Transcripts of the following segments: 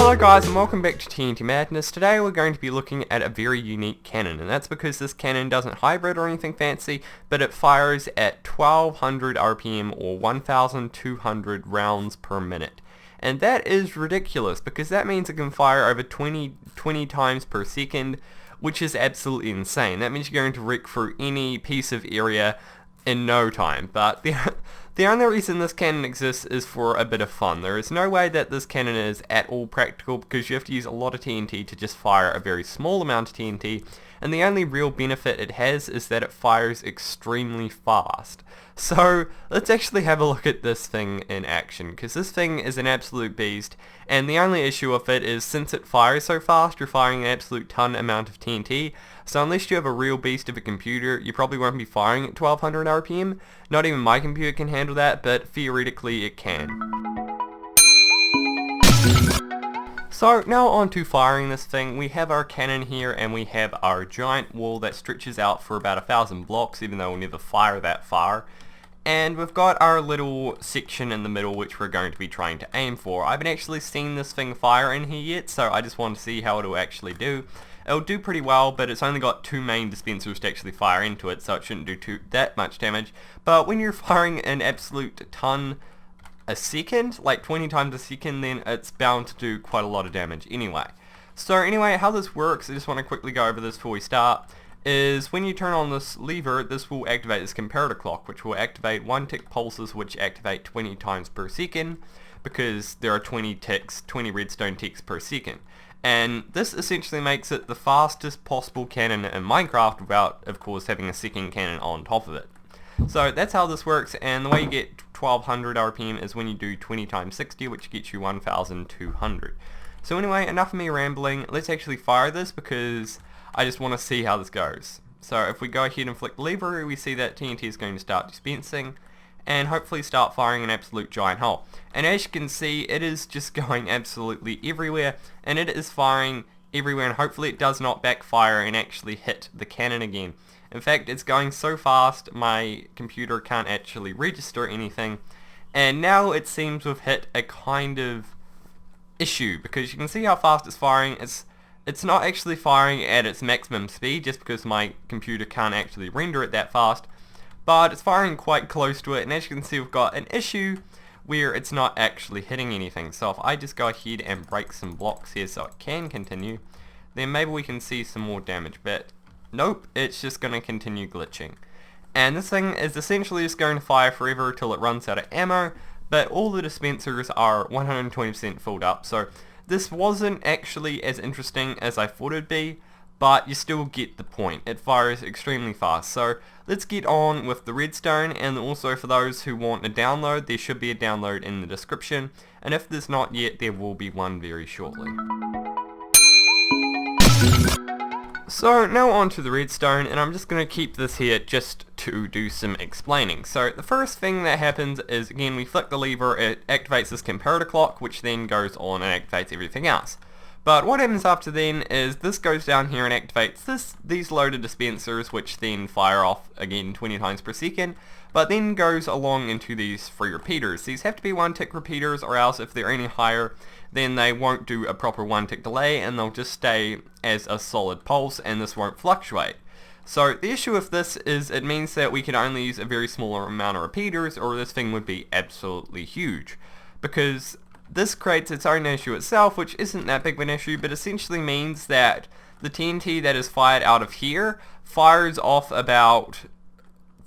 Hello guys and welcome back to TNT Madness. Today we're going to be looking at a very unique cannon, and that's because this cannon doesn't hybrid or anything fancy, but it fires at 1200 RPM or 1200 rounds per minute. And that is ridiculous because that means it can fire over 20 times per second, which is absolutely insane. That means you're going to wreck through any piece of area in no time. But the only reason this cannon exists is for a bit of fun. There is no way that this cannon is at all practical because you have to use a lot of TNT to just fire a very small amount of TNT, and the only real benefit it has is that it fires extremely fast. So let's actually have a look at this thing in action, because this thing is an absolute beast, and the only issue with it is since it fires so fast, you're firing an absolute ton amount of TNT, so unless you have a real beast of a computer, you probably won't be firing at 1200 RPM. Not even my computer can handle that, but theoretically it can. So now on to firing this thing. We have our cannon here and we have our giant wall that stretches out for about 1000 blocks, even though we'll never fire that far. And we've got our little section in the middle which we're going to be trying to aim for. I haven't actually seen this thing fire in here yet, so I just want to see how it'll actually do. It'll do pretty well, but it's only got 2 main dispensers to actually fire into it, so it shouldn't do that much damage. But when you're firing an absolute ton a second, like 20 times a second, then it's bound to do quite a lot of damage anyway. So anyway, how this works, I just want to quickly go over this before we start, is when you turn on this lever, this will activate this comparator clock, which will activate 1 tick pulses which activate 20 times per second, because there are 20 ticks, 20 redstone ticks per second. And this essentially makes it the fastest possible cannon in Minecraft without, of course, having a second cannon on top of it. So that's how this works, and the way you get 1200 RPM is when you do 20 times 60, which gets you 1200. So anyway, enough of me rambling. Let's actually fire this because I just want to see how this goes. So if we go ahead and flick the lever, we see that TNT is going to start dispensing and hopefully start firing an absolute giant hole. And as you can see, it is just going absolutely everywhere, and it is firing everywhere, and hopefully it does not backfire and actually hit the cannon again. In fact, it's going so fast my computer can't actually register anything, and now it seems we've hit a kind of issue, because you can see how fast it's firing. It's not actually firing at its maximum speed just because my computer can't actually render it that fast, but it's firing quite close to it, and as you can see we've got an issue where it's not actually hitting anything. So if I just go ahead and break some blocks here so it can continue, then maybe we can see some more damage, but nope, it's just going to continue glitching. And this thing is essentially just going to fire forever till it runs out of ammo, but all the dispensers are 120% filled up, so this wasn't actually as interesting as I thought it'd be, but you still get the point. It fires extremely fast. So let's get on with the redstone, and also for those who want a download, there should be a download in the description, and if there's not yet, there will be one very shortly. So now on to the redstone, and I'm just going to keep this here just to do some explaining. So the first thing that happens is, again, we flick the lever, it activates this comparator clock, which then goes on and activates everything else. But what happens after then is this goes down here and activates these loaded dispensers, which then fire off again 20 times per second, but then goes along into these 3 repeaters. These have to be 1 tick repeaters, or else if they're any higher, then they won't do a proper 1 tick delay, and they'll just stay as a solid pulse, and this won't fluctuate. So the issue with this is it means that we can only use a very small amount of repeaters, or this thing would be absolutely huge, because this creates its own issue itself, which isn't that big of an issue, but essentially means that the TNT that is fired out of here fires off about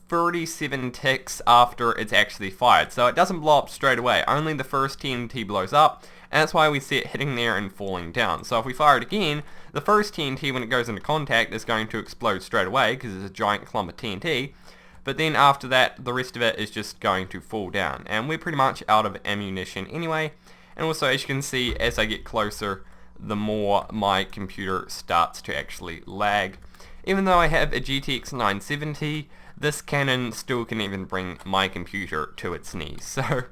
37 ticks after it's actually fired. So it doesn't blow up straight away, only the first TNT blows up, and that's why we see it hitting there and falling down. So if we fire it again, the first TNT when it goes into contact is going to explode straight away because it's a giant clump of TNT. But then after that, the rest of it is just going to fall down. And we're pretty much out of ammunition anyway. And also, as you can see, as I get closer, the more my computer starts to actually lag. Even though I have a GTX 970, this cannon still can even bring my computer to its knees. So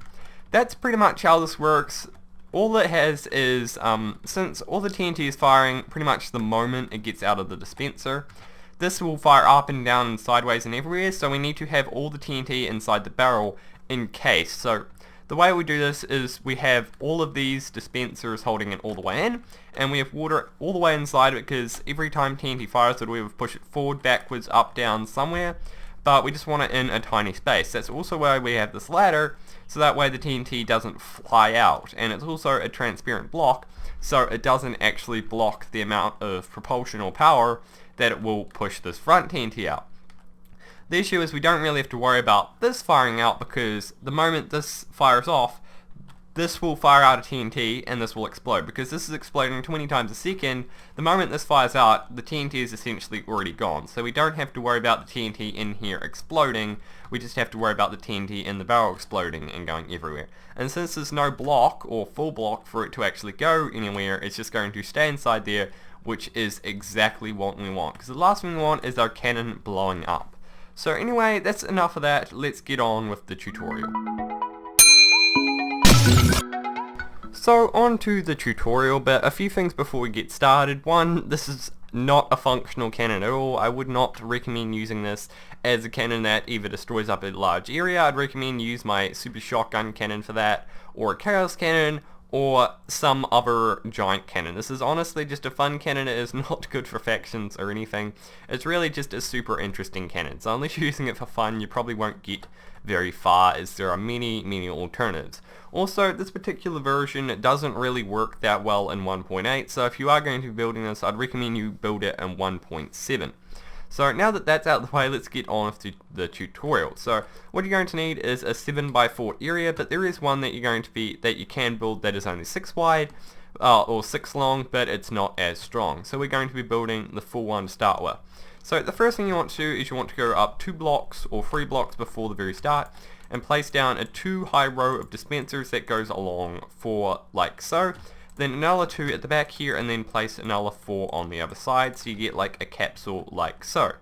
that's pretty much how this works. All it has is, since all the TNT is firing pretty much the moment it gets out of the dispenser, this will fire up and down and sideways and everywhere, so we need to have all the TNT inside the barrel in case. So The way we do this is we have all of these dispensers holding it all the way in, and we have water all the way inside it because every time TNT fires it, we would push it forward, backwards, up, down, somewhere, but we just want it in a tiny space. That's also why we have this ladder, so that way the TNT doesn't fly out, and it's also a transparent block, so it doesn't actually block the amount of propulsion or power that it will push this front TNT out. The issue is we don't really have to worry about this firing out because the moment this fires off, this will fire out a TNT and this will explode. Because this is exploding 20 times a second, the moment this fires out, the TNT is essentially already gone. So we don't have to worry about the TNT in here exploding, we just have to worry about the TNT in the barrel exploding and going everywhere. And since there's no block or full block for it to actually go anywhere, it's just going to stay inside there, which is exactly what we want. Because the last thing we want is our cannon blowing up. So anyway, that's enough of that. Let's get on with the tutorial. So on to the tutorial, but a few things before we get started. One, this is not a functional cannon at all. I would not recommend using this as a cannon that either destroys up a large area. I'd recommend use my super shotgun cannon for that, or a chaos cannon, or some other giant cannon. This is honestly just a fun cannon. It is not good for factions or anything. It's really just a super interesting cannon. So unless you're using it for fun, you probably won't get very far, as there are many alternatives. Also, this particular version doesn't really work that well in 1.8, so if you are going to be building this, I'd recommend you build it in 1.7. So now that that's out of the way, let's get on with the tutorial. So what you're going to need is a 7x4 area, but there is one that you can build that is only 6 wide or 6 long, but it's not as strong. So we're going to be building the full one to start with. So the first thing you want to do is you want to go up 2 blocks or 3 blocks before the very start and place down a 2 high row of dispensers that goes along 4 like so. Then another 2 at the back here, and then place another 4 on the other side, so you get like a capsule like so.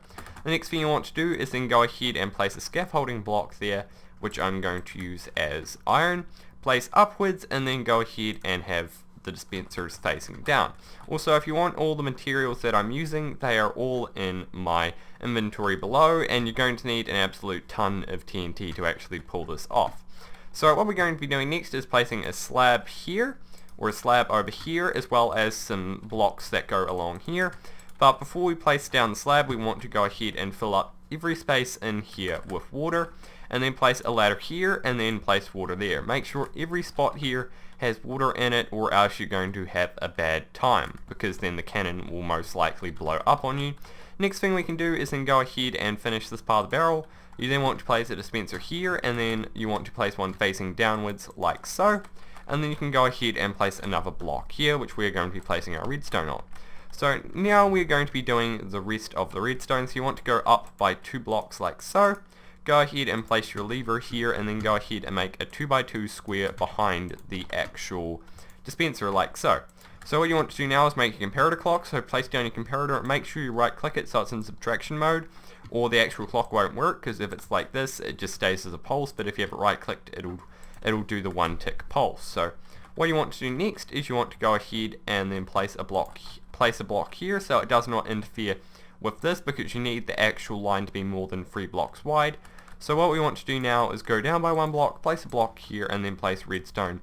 The next thing you want to do is then go ahead and place a scaffolding block there, which I'm going to use as iron. Place upwards, and then go ahead and have the dispensers facing down. Also, if you want all the materials that I'm using, they are all in my inventory below, and you're going to need an absolute ton of TNT to actually pull this off. So what we're going to be doing next is placing a slab here, or a slab over here, as well as some blocks that go along here. But before we place down the slab, we want to go ahead and fill up every space in here with water, and then place a ladder here, and then place water there. Make sure every spot here has water in it, or else you're going to have a bad time, because then the cannon will most likely blow up on you. Next thing we can do is then go ahead and finish this part of the barrel. You then want to place a dispenser here, and then you want to place one facing downwards like so. And then you can go ahead and place another block here, which we're going to be placing our redstone on. So now we're going to be doing the rest of the redstone. So you want to go up by 2 blocks like so. Go ahead and place your lever here, and then go ahead and make a 2x2 square behind the actual dispenser like so. So what you want to do now is make a comparator clock. So place down your comparator, make sure you right click it so it's in subtraction mode, or the actual clock won't work, because if it's like this, it just stays as a pulse, but if you have it right clicked, it'll do the 1 tick pulse. So what you want to do next is you want to go ahead and then place a block here, so it does not interfere with this, because you need the actual line to be more than 3 blocks wide. So what we want to do now is go down by 1 block, place a block here, and then place redstone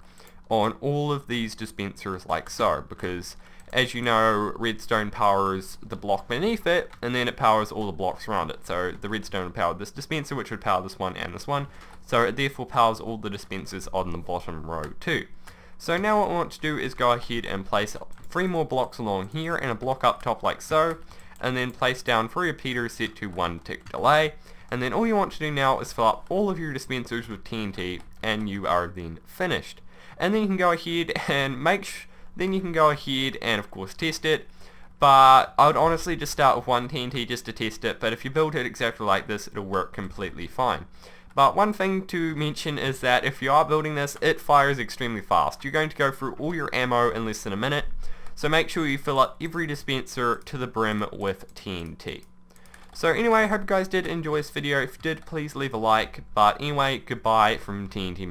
on all of these dispensers like so, because as you know, redstone powers the block beneath it, and then it powers all the blocks around it. So the redstone would power this dispenser, which would power this one and this one. So it therefore powers all the dispensers on the bottom row too. So now what we want to do is go ahead and place 3 more blocks along here, and a block up top like so, and then place down 3 repeaters set to 1 tick delay. And then all you want to do now is fill up all of your dispensers with TNT, and you are then finished. And then you can go ahead and of course test it, but I would honestly just start with 1 TNT just to test it, but if you build it exactly like this, it'll work completely fine. But one thing to mention is that if you are building this, it fires extremely fast. You're going to go through all your ammo in less than a minute, so make sure you fill up every dispenser to the brim with TNT. So anyway, I hope you guys did enjoy this video. If you did, please leave a like, but anyway, goodbye from TNT Max.